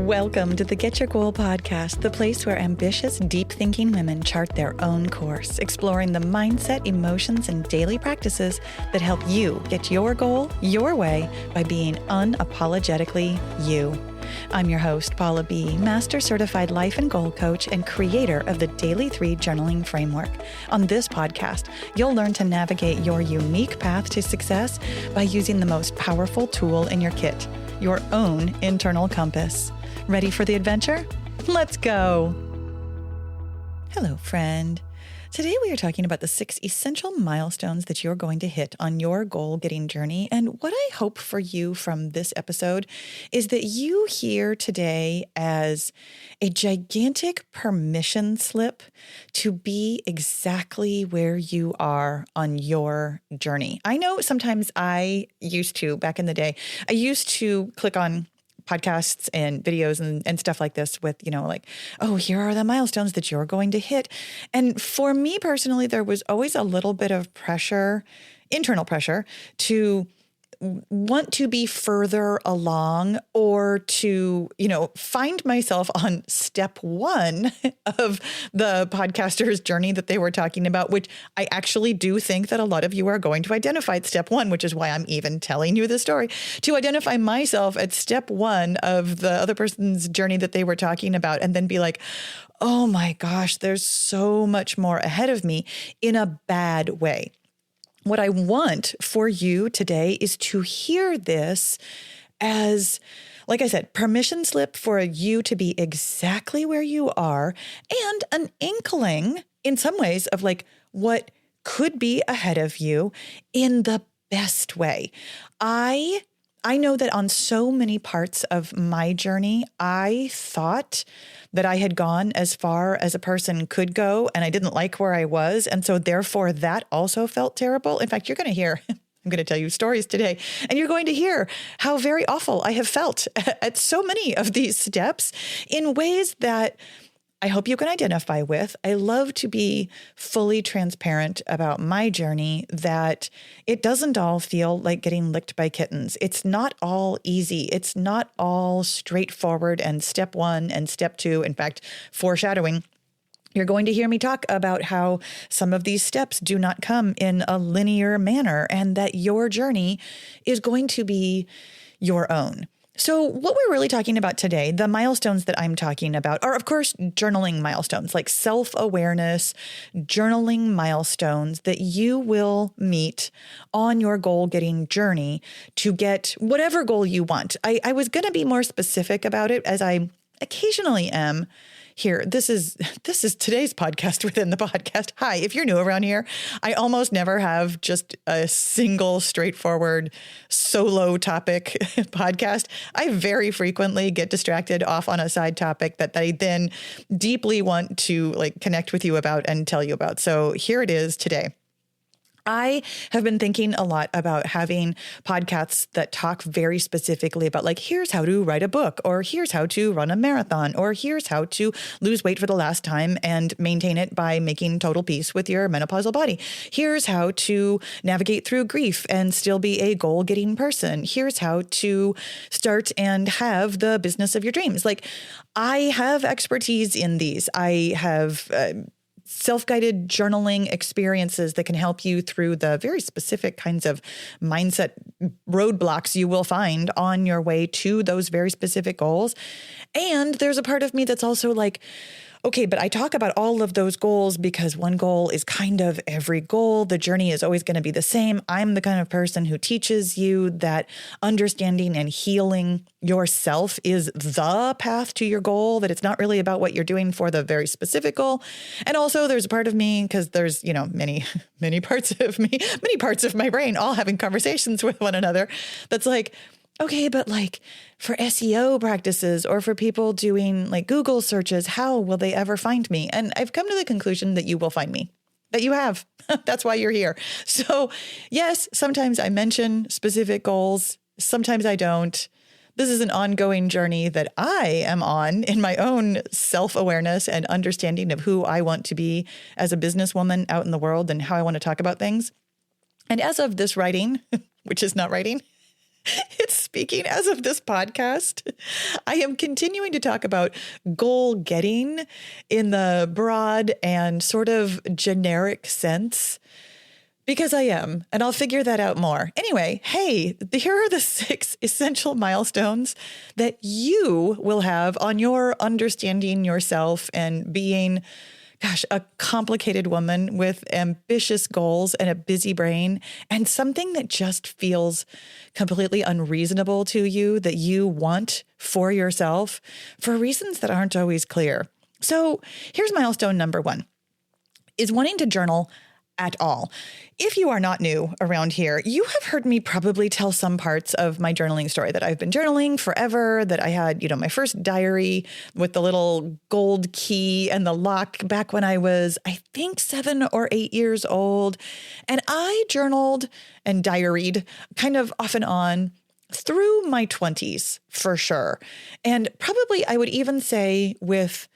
Welcome to the Get Your Goal podcast, the place where ambitious, deep-thinking women chart their own course, exploring the mindset, emotions, and daily practices that help you get your goal your way by being unapologetically you. I'm your host, Paula B., Master Certified Life and Goal Coach and creator of the Daily 3 Journaling Framework. On this podcast, you'll learn to navigate your unique path to success by using the most powerful tool in your kit, your own internal compass. Ready for the adventure? Let's go. Hello, friend. Today we are talking about the 6 essential milestones that you're going to hit on your goal-getting journey. And what I hope for you from this episode is that you hear today as a gigantic permission slip to be exactly where you are on your journey. I know sometimes back in the day, I used to click on podcasts and videos and stuff like this with, oh, here are the milestones that you're going to hit. And for me personally, there was always a little bit of pressure, internal pressure, to want to be further along or to, find myself on step 1 of the podcaster's journey that they were talking about, which I actually do think that a lot of you are going to identify at step 1, which is why I'm even telling you this story, to identify myself at step 1 of the other person's journey that they were talking about, and then be like, oh my gosh, there's so much more ahead of me in a bad way. What I want for you today is to hear this as, like I said, permission slip for you to be exactly where you are and an inkling in some ways of what could be ahead of you in the best way. I know that on so many parts of my journey, I thought that I had gone as far as a person could go, and I didn't like where I was. And so therefore that also felt terrible. In fact, you're going to hear, I'm going to tell you stories today, and you're going to hear how very awful I have felt at so many of these steps in ways that I hope you can identify with. I love to be fully transparent about my journey, that it doesn't all feel like getting licked by kittens. It's not all easy. It's not all straightforward and step 1 and step 2. In fact, foreshadowing, you're going to hear me talk about how some of these steps do not come in a linear manner and that your journey is going to be your own. So what we're really talking about today, the milestones that I'm talking about are, of course, journaling milestones, like self-awareness, journaling milestones that you will meet on your goal-getting journey to get whatever goal you want. I was going to be more specific about it, as I occasionally am here. This is today's podcast within the podcast. Hi, if you're new around here, I almost never have just a single straightforward solo topic podcast. I very frequently get distracted off on a side topic that I then deeply want to connect with you about and tell you about. So here it is today. I have been thinking a lot about having podcasts that talk very specifically about here's how to write a book, or here's how to run a marathon, or here's how to lose weight for the last time and maintain it by making total peace with your menopausal body. Here's how to navigate through grief and still be a goal-getting person. Here's how to start and have the business of your dreams. I have expertise in these. I have self-guided journaling experiences that can help you through the very specific kinds of mindset roadblocks you will find on your way to those very specific goals. And there's a part of me that's also okay, but I talk about all of those goals because one goal is kind of every goal. The journey is always going to be the same. I'm the kind of person who teaches you that understanding and healing yourself is the path to your goal, that it's not really about what you're doing for the very specific goal. And also there's a part of me, because there's, many, many parts of me, many parts of my brain all having conversations with one another. That's okay, but for SEO practices or for people doing Google searches, how will they ever find me? And I've come to the conclusion that you will find me, that you have. That's why you're here. So yes, sometimes I mention specific goals. Sometimes I don't. This is an ongoing journey that I am on in my own self-awareness and understanding of who I want to be as a businesswoman out in the world and how I want to talk about things. And as of this writing, which is not writing, It's speaking as of this podcast. I am continuing to talk about goal getting in the broad and sort of generic sense because I am, and I'll figure that out more. Anyway, hey, here are the 6 essential milestones that you will have on your understanding yourself and being, a complicated woman with ambitious goals and a busy brain and something that just feels completely unreasonable to you that you want for yourself for reasons that aren't always clear. So here's milestone number 1 is wanting to journal at all. If you are not new around here, you have heard me probably tell some parts of my journaling story that I've been journaling forever, that I had, my first diary with the little gold key and the lock back when I was, I think, 7 or 8 years old. And I journaled and diaried kind of off and on through my 20s for sure. And probably I would even say with,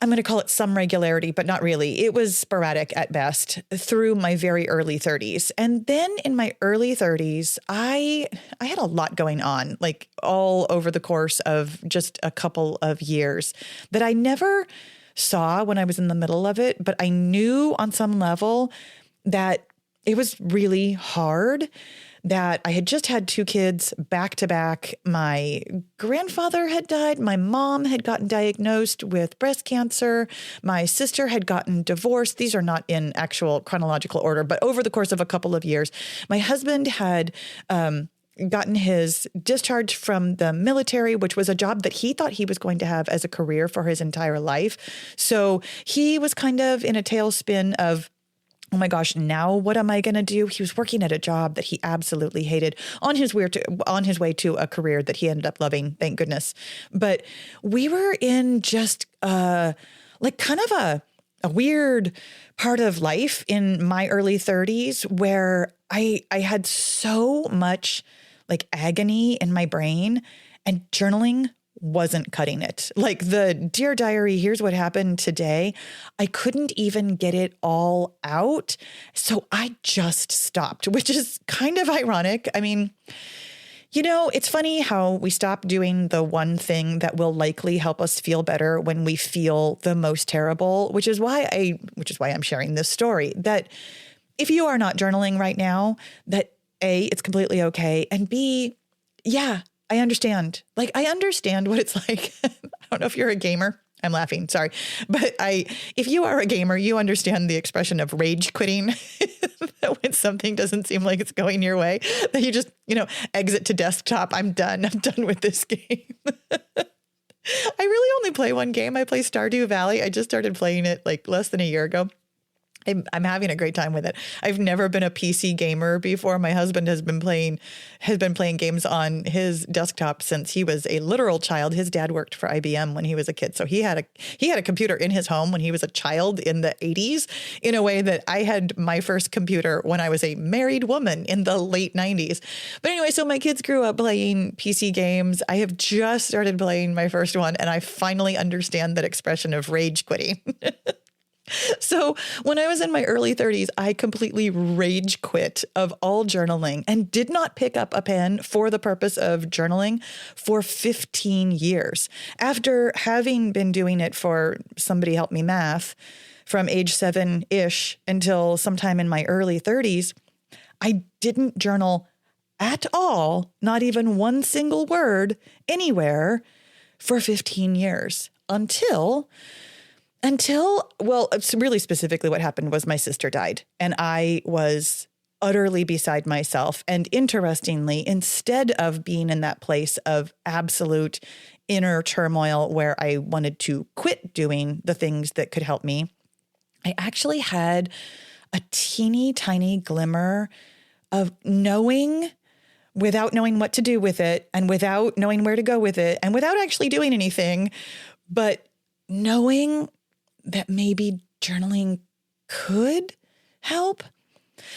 I'm going to call it some regularity, but not really. It was sporadic at best through my very early 30s. And then in my early 30s, I had a lot going on, like all over the course of just a couple of years that I never saw when I was in the middle of it. But I knew on some level that it was really hard, that I had just had 2 kids back to back. My grandfather had died. My mom had gotten diagnosed with breast cancer. My sister had gotten divorced. These are not in actual chronological order, but over the course of a couple of years, my husband had gotten his discharge from the military, which was a job that he thought he was going to have as a career for his entire life. So he was kind of in a tailspin of, oh my gosh, now what am I going to do? He was working at a job that he absolutely hated on his way to a career that he ended up loving, thank goodness. But we were in just kind of a weird part of life in my early 30s where I had so much like agony in my brain, and journaling wasn't cutting it. Like the Dear Diary, here's what happened today. I couldn't even get it all out. So I just stopped, which is kind of ironic. I mean, it's funny how we stop doing the one thing that will likely help us feel better when we feel the most terrible, which is why I'm sharing this story, that if you are not journaling right now, that A, it's completely okay. And B, yeah, I understand. Like, I understand what it's like. I don't know if you're a gamer. I'm laughing. Sorry. But if you are a gamer, you understand the expression of rage quitting. When something doesn't seem like it's going your way, that you just, exit to desktop. I'm done. I'm done with this game. I really only play one game. I play Stardew Valley. I just started playing it like less than a year ago. I'm having a great time with it. I've never been a PC gamer before. My husband has been playing games on his desktop since he was a literal child. His dad worked for IBM when he was a kid. So he had a computer in his home when he was a child in the 80s, in a way that I had my first computer when I was a married woman in the late 90s. But anyway, so my kids grew up playing PC games. I have just started playing my first one, and I finally understand that expression of rage quitting. So when I was in my early 30s, I completely rage quit of all journaling and did not pick up a pen for the purpose of journaling for 15 years. After having been doing it for, somebody help me math, from age 7-ish until sometime in my early 30s, I didn't journal at all, not even one single word anywhere for 15 years until, well, really specifically what happened was my sister died and I was utterly beside myself. And interestingly, instead of being in that place of absolute inner turmoil where I wanted to quit doing the things that could help me, I actually had a teeny tiny glimmer of knowing, without knowing what to do with it and without knowing where to go with it and without actually doing anything, but knowing that maybe journaling could help.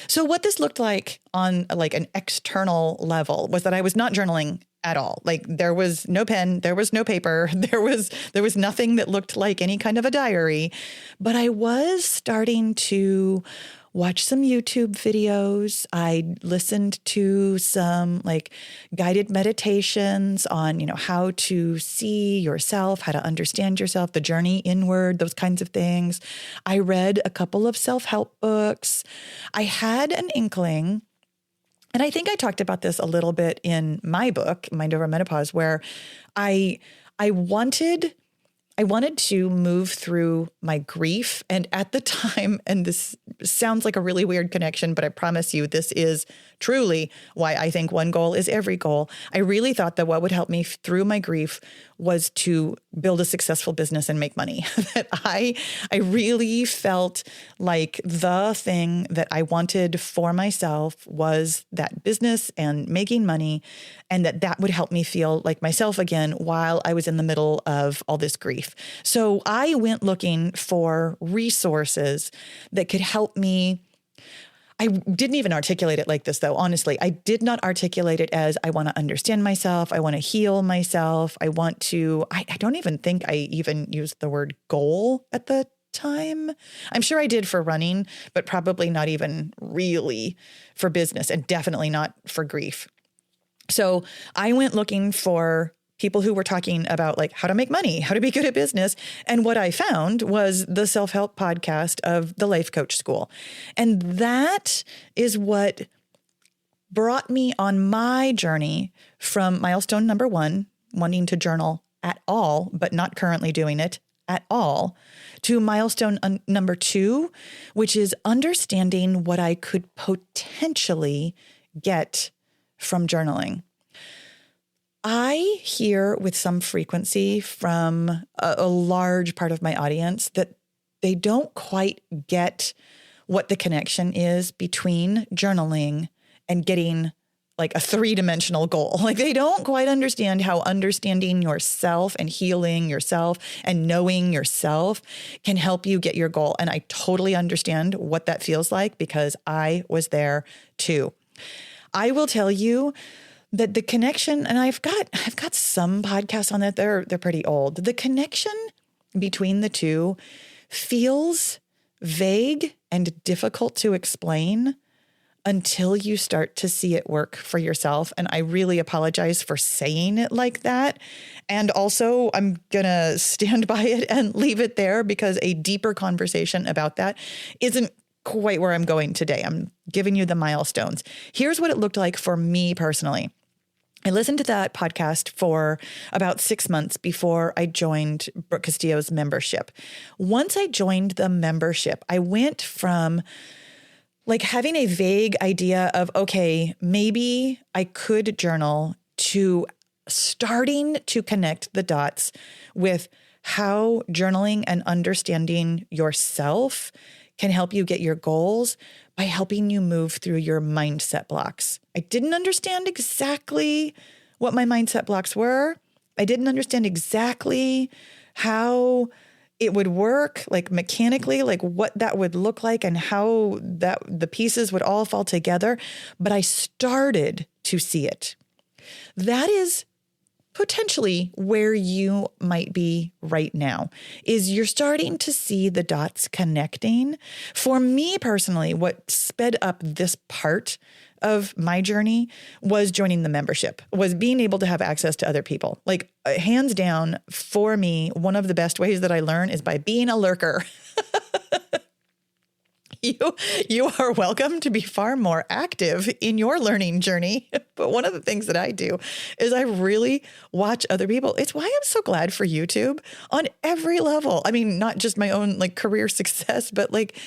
So what this looked like on like an external level was that I was not journaling at all. Like there was no pen, there was no paper, there was nothing that looked like any kind of a diary, but I was starting to watched some YouTube videos. I listened to some like guided meditations on, how to see yourself, how to understand yourself, the journey inward, those kinds of things. I read a couple of self-help books. I had an inkling, and I think I talked about this a little bit in my book, Mind Over Menopause, where I wanted to move through my grief. And at the time, and this sounds like a really weird connection, but I promise you, this is truly why I think one goal is every goal. I really thought that what would help me through my grief was to build a successful business and make money. That I really felt like the thing that I wanted for myself was that business and making money, and that would help me feel like myself again while I was in the middle of all this grief. So I went looking for resources that could help me. I didn't even articulate it like this, though. Honestly, I did not articulate it as I want to understand myself. I want to heal myself. I don't even think I even used the word goal at the time. I'm sure I did for running, but probably not even really for business, and definitely not for grief. So I went looking for people who were talking about like how to make money, how to be good at business. And what I found was the self-help podcast of the Life Coach School. And that is what brought me on my journey from milestone number 1, wanting to journal at all, but not currently doing it at all, to milestone number 2, which is understanding what I could potentially get from journaling. I hear with some frequency from a large part of my audience that they don't quite get what the connection is between journaling and getting like a 3-dimensional goal. Like they don't quite understand how understanding yourself and healing yourself and knowing yourself can help you get your goal. And I totally understand what that feels like because I was there too. I will tell you that the connection, and I've got some podcasts on that. They're pretty old. The connection between the two feels vague and difficult to explain until you start to see it work for yourself. And I really apologize for saying it like that. And also, I'm going to stand by it and leave it there because a deeper conversation about that isn't quite where I'm going today. I'm giving you the milestones. Here's what it looked like for me personally. I listened to that podcast for about 6 months before I joined Brooke Castillo's membership. Once I joined the membership, I went from like having a vague idea of, okay, maybe I could journal, to starting to connect the dots with how journaling and understanding yourself can help you get your goals by helping you move through your mindset blocks. I didn't understand exactly what my mindset blocks were. I didn't understand exactly how it would work, like mechanically, like what that would look like and how that the pieces would all fall together. But I started to see it. That is potentially where you might be right now, is you're starting to see the dots connecting. For me personally, what sped up this part of my journey was joining the membership, was being able to have access to other people. Like hands down, for me, one of the best ways that I learn is by being a lurker. You are welcome to be far more active in your learning journey. But one of the things that I do is I really watch other people. It's why I'm so glad for YouTube on every level. I mean, not just my own like career success, but like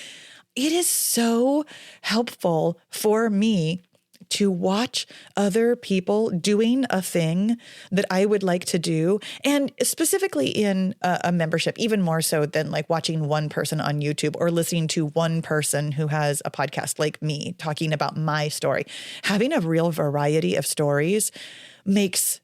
it is so helpful for me to watch other people doing a thing that I would like to do. And specifically in a membership, even more so than like watching one person on YouTube or listening to one person who has a podcast like me talking about my story. Having a real variety of stories makes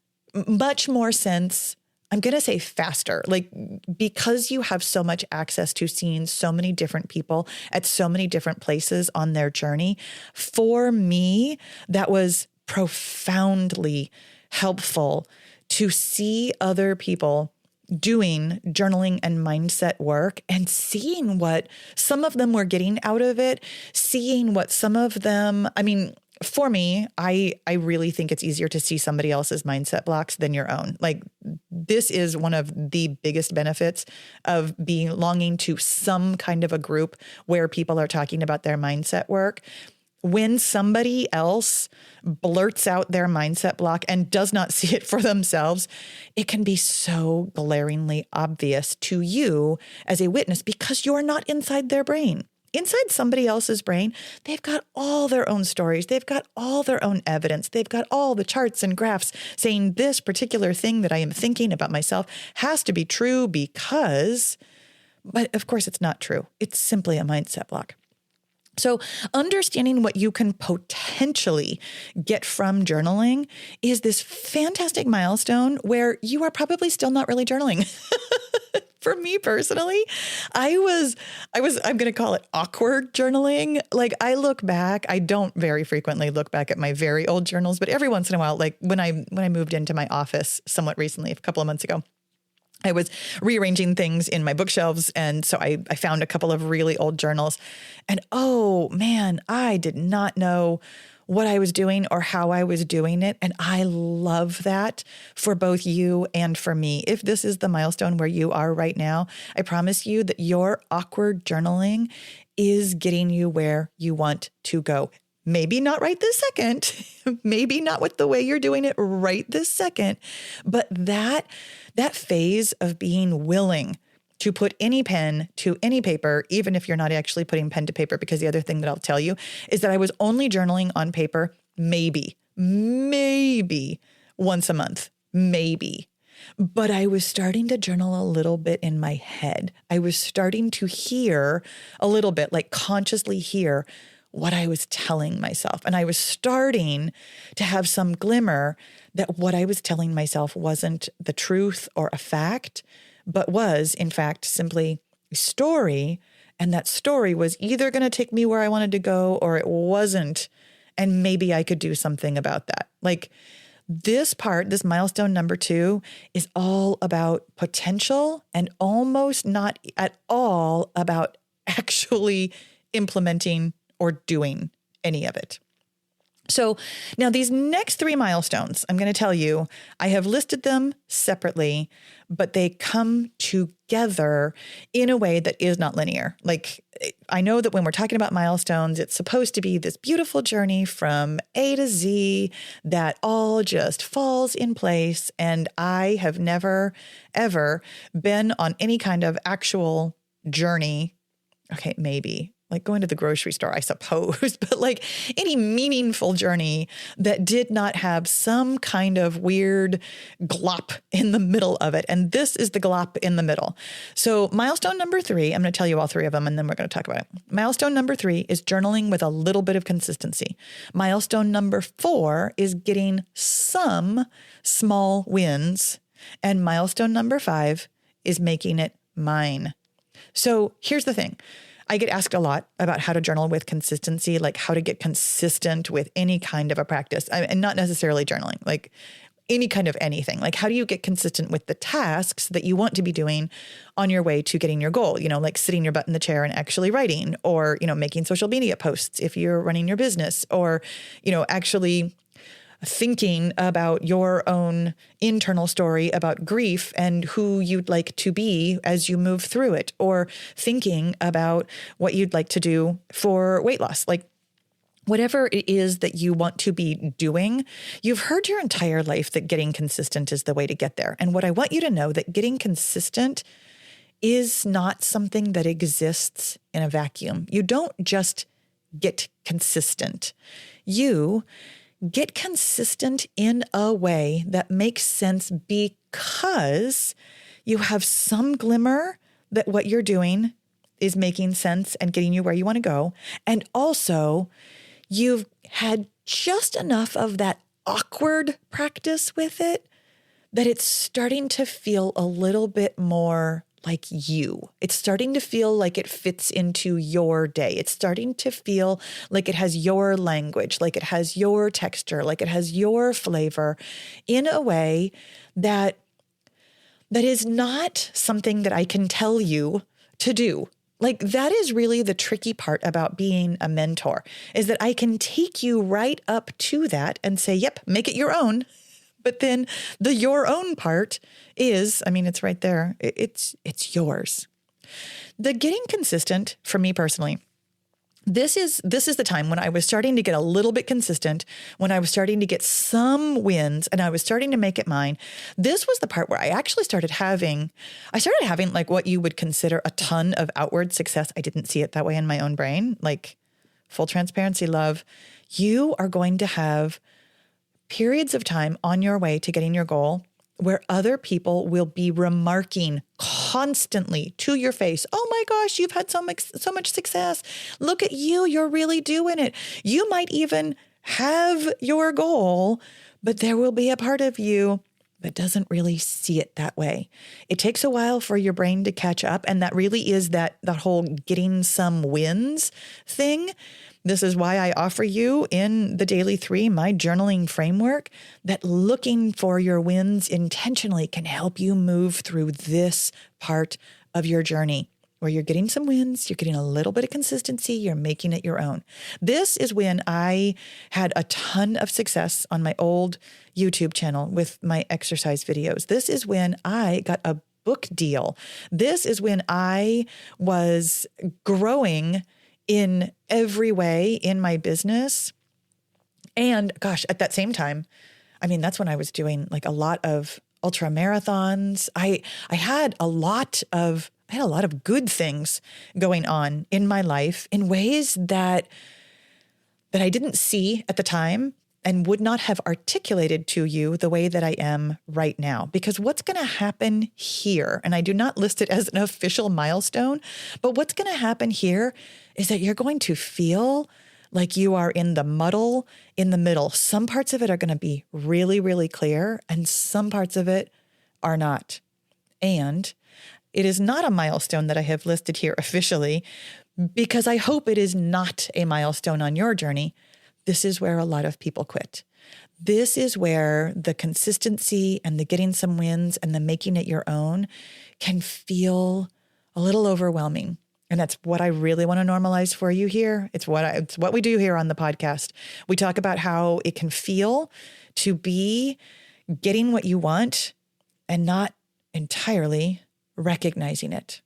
much more sense. I'm going to say faster, like because you have so much access to seeing so many different people at so many different places on their journey. For me, that was profoundly helpful to see other people doing journaling and mindset work and seeing what some of them were getting out of it, seeing what some of them, I mean, for me, I really think it's easier to see somebody else's mindset blocks than your own. Like, this is one of the biggest benefits of belonging to some kind of a group where people are talking about their mindset work. When somebody else blurts out their mindset block and does not see it for themselves, it can be so glaringly obvious to you as a witness because you're not inside their brain. Inside somebody else's brain, they've got all their own stories. They've got all their own evidence. They've got all the charts and graphs saying this particular thing that I am thinking about myself has to be true because, but of course it's not true. It's simply a mindset block. So understanding what you can potentially get from journaling is this fantastic milestone where you are probably still not really journaling. For me personally, I'm going to call it awkward journaling. Like, I look back, I don't very frequently look back at my very old journals, but every once in a while, like when I moved into my office somewhat recently, a couple of months ago, I was rearranging things in my bookshelves. And so I found a couple of really old journals and, oh man, I did not know what I was doing or how I was doing it. And I love that for both you and for me. If this is the milestone where you are right now, I promise you that your awkward journaling is getting you where you want to go. Maybe not right this second, maybe not with the way you're doing it right this second, but that phase of being willing to put any pen to any paper, even if you're not actually putting pen to paper, because the other thing that I'll tell you is that I was only journaling on paper maybe once a month, maybe. But I was starting to journal a little bit in my head. I was starting to hear a little bit, like consciously hear what I was telling myself. And I was starting to have some glimmer that what I was telling myself wasn't the truth or a fact, but was, in fact, simply a story. And that story was either going to take me where I wanted to go or it wasn't. And maybe I could do something about that. Like, this part, this milestone number 2, is all about potential and almost not at all about actually implementing or doing any of it. So now these next 3 milestones, I'm going to tell you, I have listed them separately, but they come together in a way that is not linear. Like, I know that when we're talking about milestones, it's supposed to be this beautiful journey from A to Z that all just falls in place. And I have never, ever been on any kind of actual journey. Okay, maybe. Like going to the grocery store, I suppose, but like any meaningful journey that did not have some kind of weird glop in the middle of it. And this is the glop in the middle. So milestone number 3, I'm going to tell you all 3 of them, and then we're going to talk about it. Milestone number 3 is journaling with a little bit of consistency. Milestone number 4 is getting some small wins. And milestone number 5 is making it mine. So here's the thing. I get asked a lot about how to journal with consistency, like how to get consistent with any kind of a practice, and not necessarily journaling, like any kind of anything. Like, how do you get consistent with the tasks that you want to be doing on your way to getting your goal? You know, like sitting your butt in the chair and actually writing, or, you know, making social media posts if you're running your business, or, you know, actually thinking about your own internal story about grief and who you'd like to be as you move through it, or thinking about what you'd like to do for weight loss. Like, whatever it is that you want to be doing, you've heard your entire life that getting consistent is the way to get there. And what I want you to know, that getting consistent is not something that exists in a vacuum. You don't just get consistent. You get consistent in a way that makes sense because you have some glimmer that what you're doing is making sense and getting you where you want to go. And also, you've had just enough of that awkward practice with it that it's starting to feel a little bit more like you. It's starting to feel like it fits into your day. It's starting to feel like it has your language, like it has your texture, like it has your flavor in a way that that is not something that I can tell you to do. Like, that is really the tricky part about being a mentor, is that I can take you right up to that and say, yep, make it your own. But then the your own part is, I mean, it's right there. It's yours. The getting consistent for me personally, this is the time when I was starting to get a little bit consistent, when I was starting to get some wins and I was starting to make it mine. This was the part where I actually started having like what you would consider a ton of outward success. I didn't see it that way in my own brain. Like, full transparency, love, you are going to have periods of time on your way to getting your goal where other people will be remarking constantly to your face, oh my gosh, you've had so much success. Look at you. You're really doing it. You might even have your goal, but there will be a part of you that doesn't really see it that way. It takes a while for your brain to catch up. And that really is that whole getting some wins thing. This is why I offer you in the Daily 3, my journaling framework, that looking for your wins intentionally can help you move through this part of your journey where you're getting some wins, you're getting a little bit of consistency, you're making it your own. This is when I had a ton of success on my old YouTube channel with my exercise videos. This is when I got a book deal. This is when I was growing in every way in my business. And gosh, at that same time, I mean, that's when I was doing like a lot of ultra marathons. I had a lot of good things going on in my life in ways that I didn't see at the time and would not have articulated to you the way that I am right now. Because what's going to happen here, and I do not list it as an official milestone, but what's going to happen here is that you're going to feel like you are in the muddle in the middle. Some parts of it are going to be really, really clear, and some parts of it are not. And it is not a milestone that I have listed here officially, because I hope it is not a milestone on your journey. This is where a lot of people quit. This is where the consistency and the getting some wins and the making it your own can feel a little overwhelming. And that's what I really want to normalize for you here. It's what we do here on the podcast. We talk about how it can feel to be getting what you want and not entirely recognizing it.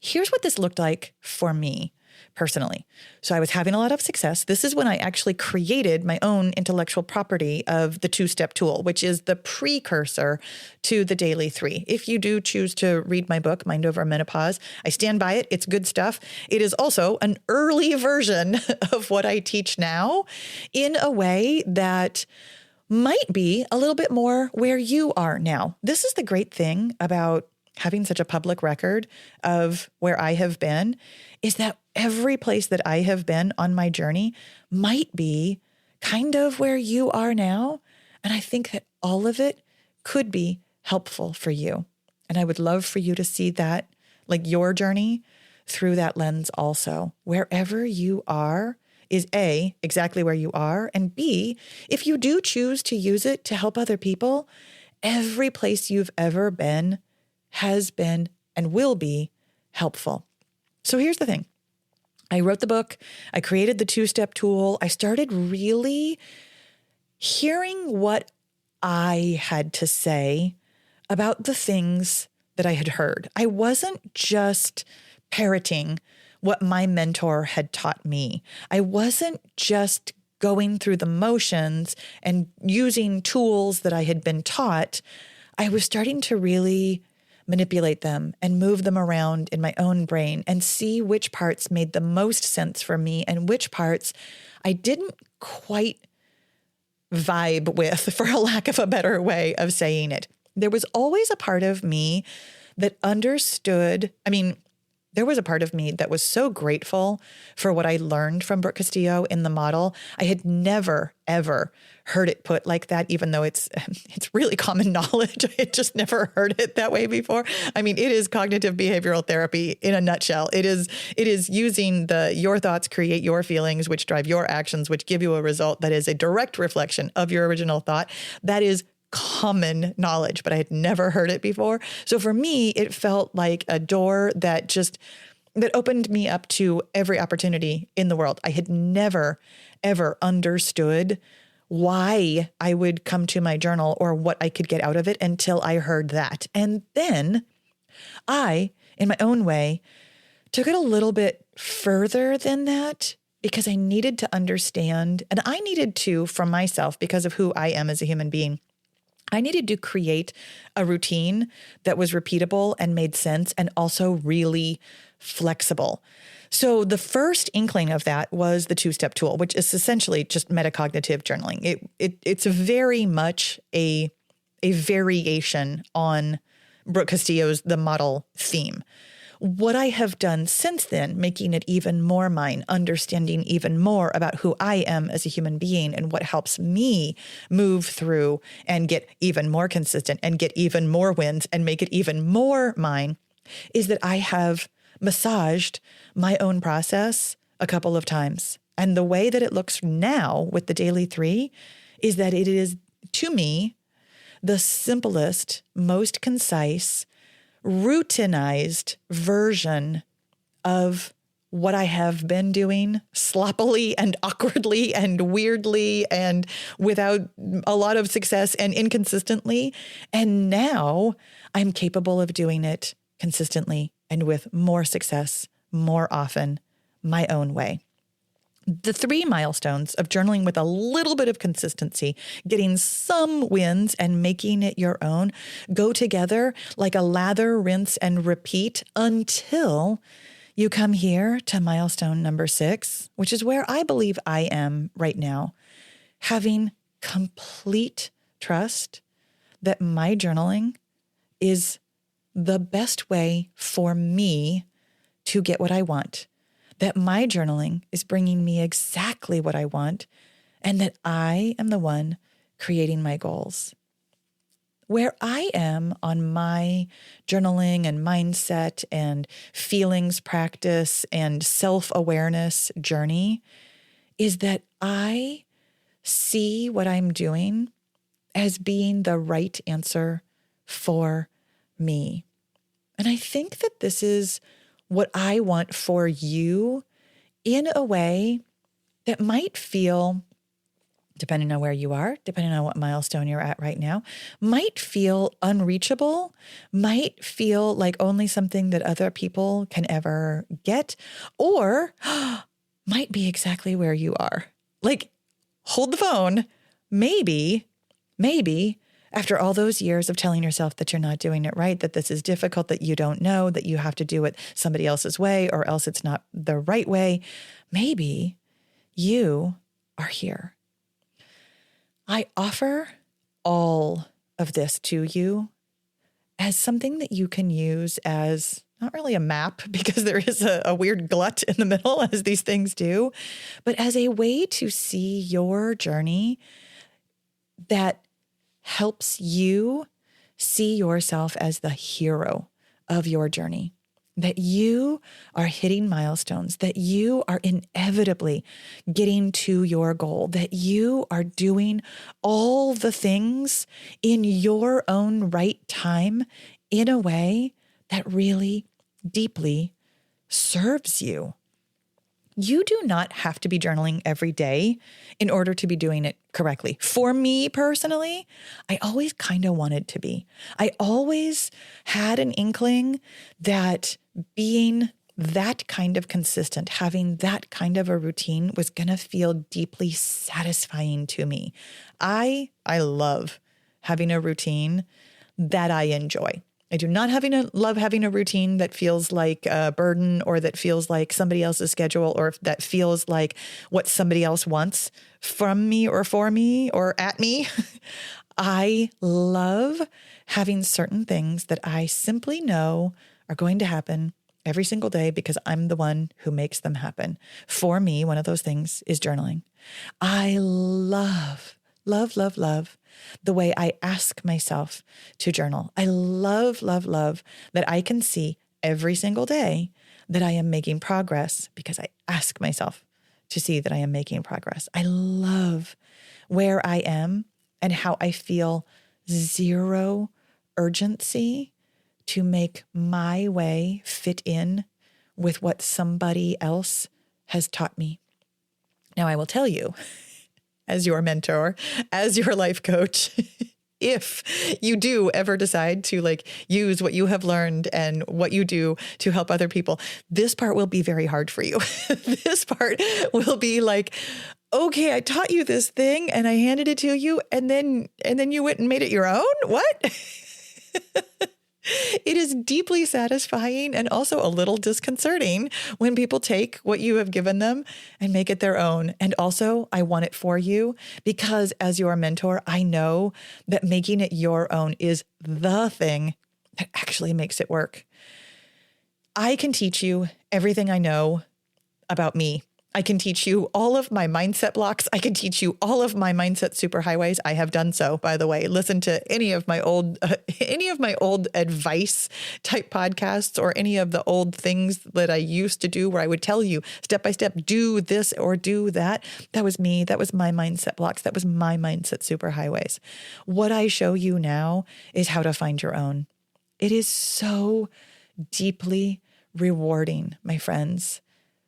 Here's what this looked like for me personally. So I was having a lot of success. This is when I actually created my own intellectual property of the 2-step tool, which is the precursor to the Daily 3. If you do choose to read my book, Mind Over Menopause, I stand by it. It's good stuff. It is also an early version of what I teach now in a way that might be a little bit more where you are now. This is the great thing about having such a public record of where I have been, is that every place that I have been on my journey might be kind of where you are now. And I think that all of it could be helpful for you. And I would love for you to see that, like your journey, through that lens also. Wherever you are is A, exactly where you are, and B, if you do choose to use it to help other people, every place you've ever been has been and will be helpful. So here's the thing. I wrote the book. I created the 2-step tool. I started really hearing what I had to say about the things that I had heard. I wasn't just parroting what my mentor had taught me. I wasn't just going through the motions and using tools that I had been taught. I was starting to really manipulate them and move them around in my own brain and see which parts made the most sense for me and which parts I didn't quite vibe with, for a lack of a better way of saying it. There was always a part of me that understood. There was a part of me that was so grateful for what I learned from Brooke Castillo in the model. I had never, ever heard it put like that, even though it's really common knowledge. I had just never heard it that way before. It is cognitive behavioral therapy in a nutshell. It is using your thoughts create your feelings, which drive your actions, which give you a result that is a direct reflection of your original thought. That is common knowledge, but I had never heard it before. So for me, it felt like a door that opened me up to every opportunity in the world. I had never, ever understood why I would come to my journal or what I could get out of it until I heard that. And then I, in my own way, took it a little bit further than that because I needed to understand, and I needed to, from myself, because of who I am as a human being, I needed to create a routine that was repeatable and made sense and also really flexible. So the first inkling of that was the two-step tool, which is essentially just metacognitive journaling. It's very much a variation on Brooke Castillo's The Model theme. What I have done since then, making it even more mine, understanding even more about who I am as a human being and what helps me move through and get even more consistent and get even more wins and make it even more mine, is that I have massaged my own process a couple of times. And the way that it looks now with the Daily 3 is that it is, to me, the simplest, most concise, routinized version of what I have been doing sloppily and awkwardly and weirdly and without a lot of success and inconsistently. And now I'm capable of doing it consistently and with more success, more often, my own way. The 3 milestones of journaling with a little bit of consistency, getting some wins and making it your own, go together like a lather, rinse, and repeat until you come here to milestone number 6, which is where I believe I am right now, having complete trust that my journaling is the best way for me to get what I want, that my journaling is bringing me exactly what I want, and that I am the one creating my goals. Where I am on my journaling and mindset and feelings practice and self-awareness journey is that I see what I'm doing as being the right answer for me. And I think that this is what I want for you in a way that might feel, depending on where you are, depending on what milestone you're at right now, might feel unreachable, might feel like only something that other people can ever get, or might be exactly where you are. Like, hold the phone. Maybe, after all those years of telling yourself that you're not doing it right, that this is difficult, that you don't know, that you have to do it somebody else's way or else it's not the right way, maybe you are here. I offer all of this to you as something that you can use as not really a map, because there is a weird glut in the middle, as these things do, but as a way to see your journey that helps you see yourself as the hero of your journey, that you are hitting milestones, that you are inevitably getting to your goal, that you are doing all the things in your own right time in a way that really deeply serves you. You do not have to be journaling every day in order to be doing it correctly. For me personally, I always kind of wanted to be. I always had an inkling that being that kind of consistent, having that kind of a routine was going to feel deeply satisfying to me. I love having a routine that I enjoy. I do not love having a routine that feels like a burden or that feels like somebody else's schedule or that feels like what somebody else wants from me or for me or at me. I love having certain things that I simply know are going to happen every single day because I'm the one who makes them happen. For me, one of those things is journaling. I love the way I ask myself to journal. I love that I can see every single day that I am making progress because I ask myself to see that I am making progress. I love where I am and how I feel zero urgency to make my way fit in with what somebody else has taught me. Now, I will tell you, as your mentor, as your life coach, if you do ever decide to use what you have learned and what you do to help other people, this part will be very hard for you. This part will be like, okay, I taught you this thing and I handed it to you and then you went and made it your own? What? It is deeply satisfying and also a little disconcerting when people take what you have given them and make it their own. And also, I want it for you because as your mentor, I know that making it your own is the thing that actually makes it work. I can teach you everything I know about me. I can teach you all of my mindset blocks. I can teach you all of my mindset superhighways. I have done so, by the way. Listen to any of my old advice type podcasts or any of the old things that I used to do where I would tell you step by step, do this or do that. That was me. That was my mindset blocks. That was my mindset superhighways. What I show you now is how to find your own. It is so deeply rewarding, my friends,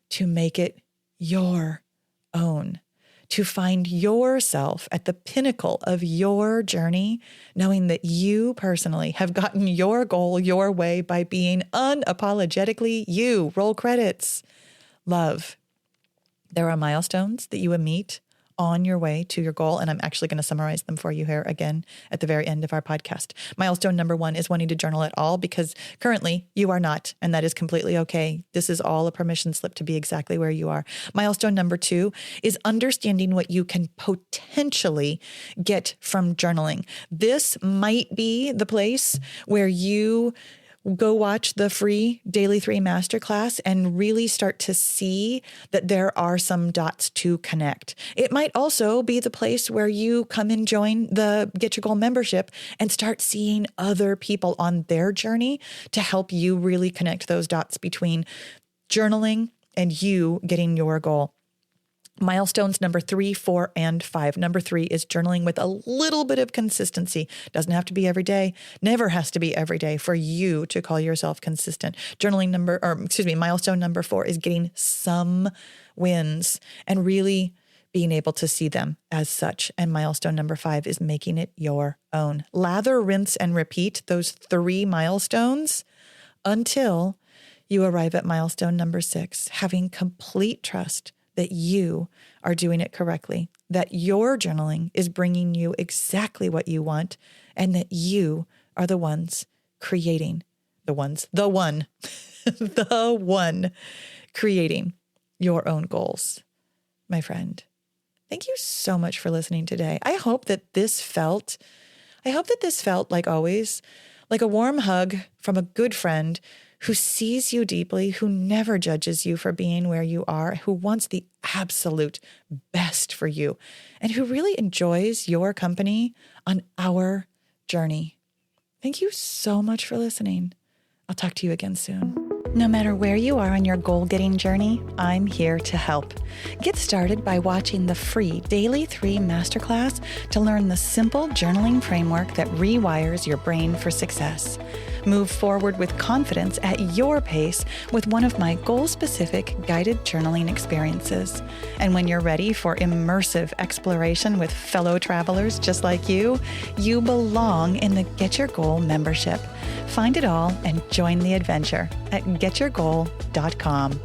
to make it your own, to find yourself at the pinnacle of your journey, knowing that you personally have gotten your goal your way by being unapologetically you. Roll credits. Love. There are milestones that you will meet on your way to your goal. And I'm actually going to summarize them for you here again at the very end of our podcast. Milestone number 1 is wanting to journal at all because currently you are not, and that is completely okay. This is all a permission slip to be exactly where you are. Milestone number 2 is understanding what you can potentially get from journaling. This might be the place where you go watch the free Daily 3 Masterclass and really start to see that there are some dots to connect. It might also be the place where you come and join the Get Your Goal membership and start seeing other people on their journey to help you really connect those dots between journaling and you getting your goal. Milestones number 3, 4, and 5. Number 3 is journaling with a little bit of consistency. Doesn't have to be every day. Never has to be every day for you to call yourself consistent. Milestone number 4 is getting some wins and really being able to see them as such. And milestone number 5 is making it your own. Lather, rinse, and repeat those 3 milestones until you arrive at milestone number 6, having complete trust that you are doing it correctly, that your journaling is bringing you exactly what you want, and that you are the ones creating the one creating your own goals. My friend, thank you so much for listening today. I hope that this felt like always, like a warm hug from a good friend who sees you deeply, who never judges you for being where you are, who wants the absolute best for you, and who really enjoys your company on our journey. Thank you so much for listening. I'll talk to you again soon. No matter where you are on your goal-getting journey, I'm here to help. Get started by watching the free Daily 3 Masterclass to learn the simple journaling framework that rewires your brain for success. Move forward with confidence at your pace with one of my goal-specific guided journaling experiences. And when you're ready for immersive exploration with fellow travelers just like you belong in the Get Your Goal membership. Find it all and join the adventure at getyourgoal.com.